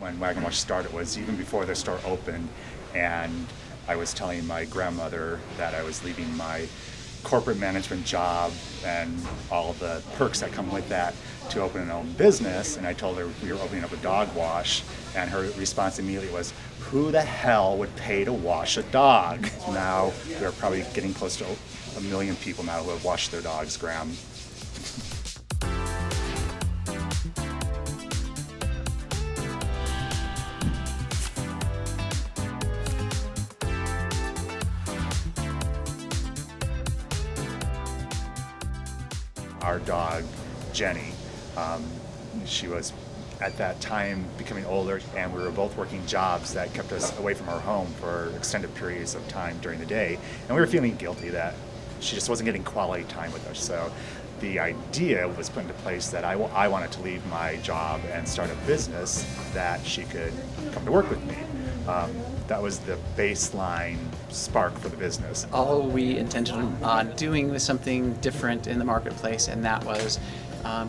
when Wag N Wash started was even before the store opened, and I was telling my grandmother that I was leaving my corporate management job and all the perks that come with that to open an own business, and I told her we were opening up a dog wash, and her response immediately was, "Who the hell would pay to wash a dog?" Now we're probably getting close to 1 million people now who have washed their dogs, Graham. Our dog, Jenny, she was at that time becoming older, and we were both working jobs that kept us away from our home for extended periods of time during the day, and we were feeling guilty that she just wasn't getting quality time with us. So the idea was put into place that I wanted to leave my job and start a business that she could come to work with me. That was the baseline spark for the business. All we intended on doing was something different in the marketplace, and that was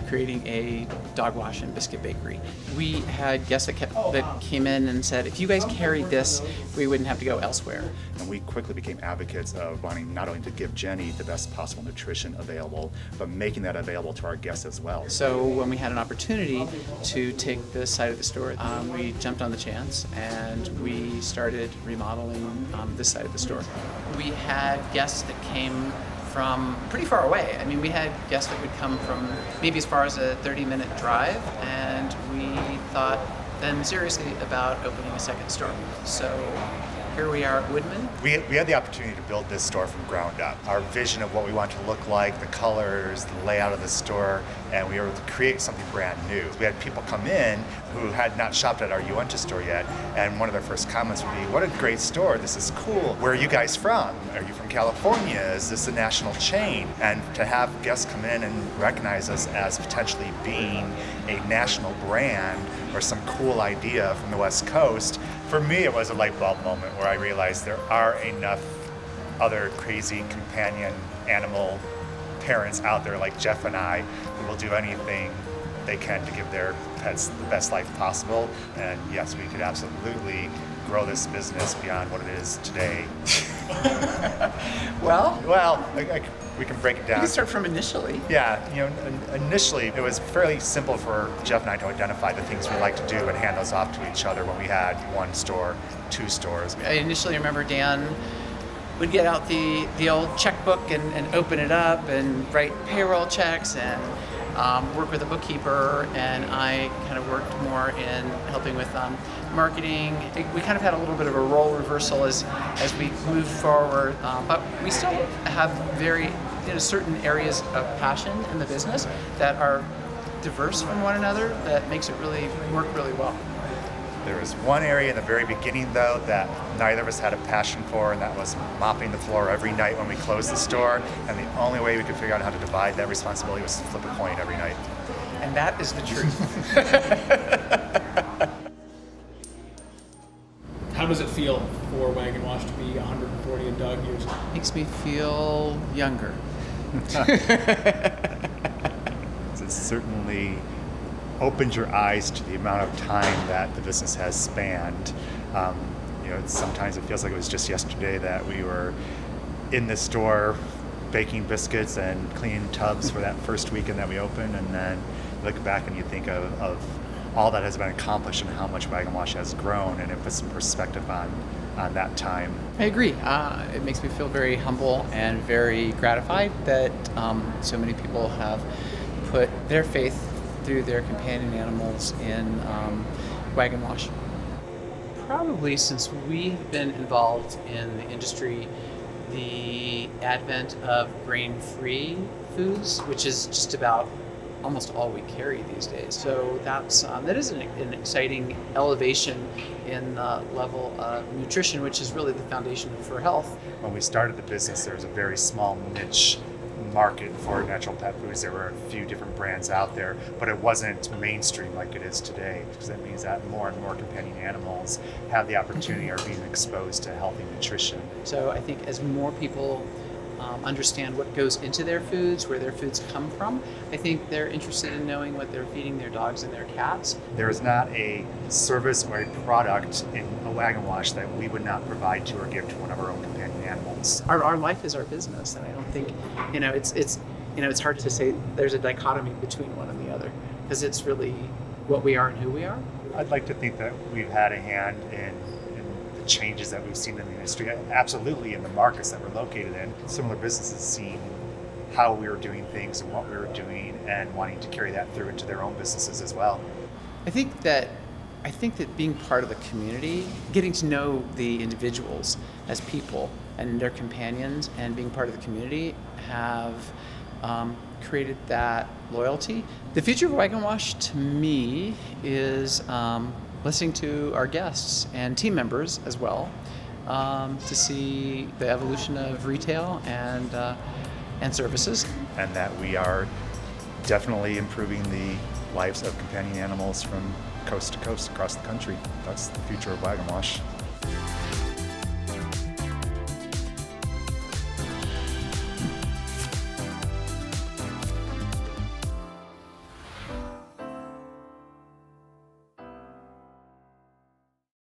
creating a dog wash and biscuit bakery. We had guests that came in and said, if you guys carried this, we wouldn't have to go elsewhere. And we quickly became advocates of wanting not only to give Jenny the best possible nutrition available, but making that available to our guests as well. So when we had an opportunity to take this side of the store, we jumped on the chance and we started remodeling this side of the store. We had guests that came from pretty far away. I mean, we had guests that would come from maybe as far as a 30-minute drive, and we thought then seriously about opening a second store. So here we are at Woodman. We had the opportunity to build this store from ground up. Our vision of what we want to look like, the colors, the layout of the store, and we were able to create something brand new. We had people come in who had not shopped at our Uinta store yet, and one of their first comments would be, "What a great store, this is cool. Where are you guys from? Are you from California? Is this a national chain?" And to have guests come in and recognize us as potentially being a national brand or some cool idea from the West Coast, for me it was a light bulb moment where I realized there are enough other crazy companion animal parents out there like Jeff and I who will do anything they can to give their pets the best life possible. And yes, we could absolutely grow this business beyond what it is today. Well, we can break it down. We can start from initially. Yeah, initially it was fairly simple for Jeff and I to identify the things we like to do and hand those off to each other when we had one store, two stores. I initially remember Dan would get out the old checkbook and open it up and write payroll checks and work with a bookkeeper, and I kind of worked more in helping with marketing. We kind of had a little bit of a role reversal as we moved forward, but we still have certain areas of passion in the business that are diverse from one another that makes it really work really well. There was one area in the very beginning, though, that neither of us had a passion for, and that was mopping the floor every night when we closed the store. And the only way we could figure out how to divide that responsibility was to flip a coin every night. And that is the truth. How does it feel for Wag N Wash to be 140 in dog years? Makes me feel younger. It certainly opens your eyes to the amount of time that the business has spanned. Sometimes it feels like it was just yesterday that we were in the store baking biscuits and cleaning tubs for that first weekend that we opened, and then you look back and you think of all that has been accomplished and how much Wag N Wash has grown, and it puts some perspective on that time. I agree. It makes me feel very humble and very gratified that so many people have put their faith through their companion animals in Wag N Wash. Probably since we've been involved in the industry, the advent of grain-free foods, which is just about almost all we carry these days. So that is an exciting elevation in the level of nutrition, which is really the foundation for health. When we started the business, there was a very small niche market for natural pet foods. There were a few different brands out there, but it wasn't mainstream like it is today, because that means that more and more companion animals have the opportunity or being exposed to healthy nutrition. So I think as more people understand what goes into their foods, where their foods come from. I think they're interested in knowing what they're feeding their dogs and their cats. There is not a service or a product in a Wag N Wash that we would not provide to or give to one of our own companion animals. Our life is our business, and I don't think it's hard to say there's a dichotomy between one and the other, because it's really what we are and who we are. I'd like to think that we've had a hand in the changes that we've seen in the industry, absolutely in the markets that we're located in. Similar businesses seeing how we were doing things and what we were doing and wanting to carry that through into their own businesses as well. I think that being part of the community, getting to know the individuals as people and their companions, and being part of the community have created that loyalty. The future of Wag N Wash to me is listening to our guests and team members as well, to see the evolution of retail and services. And that we are definitely improving the lives of companion animals from coast to coast across the country. That's the future of Wag N Wash.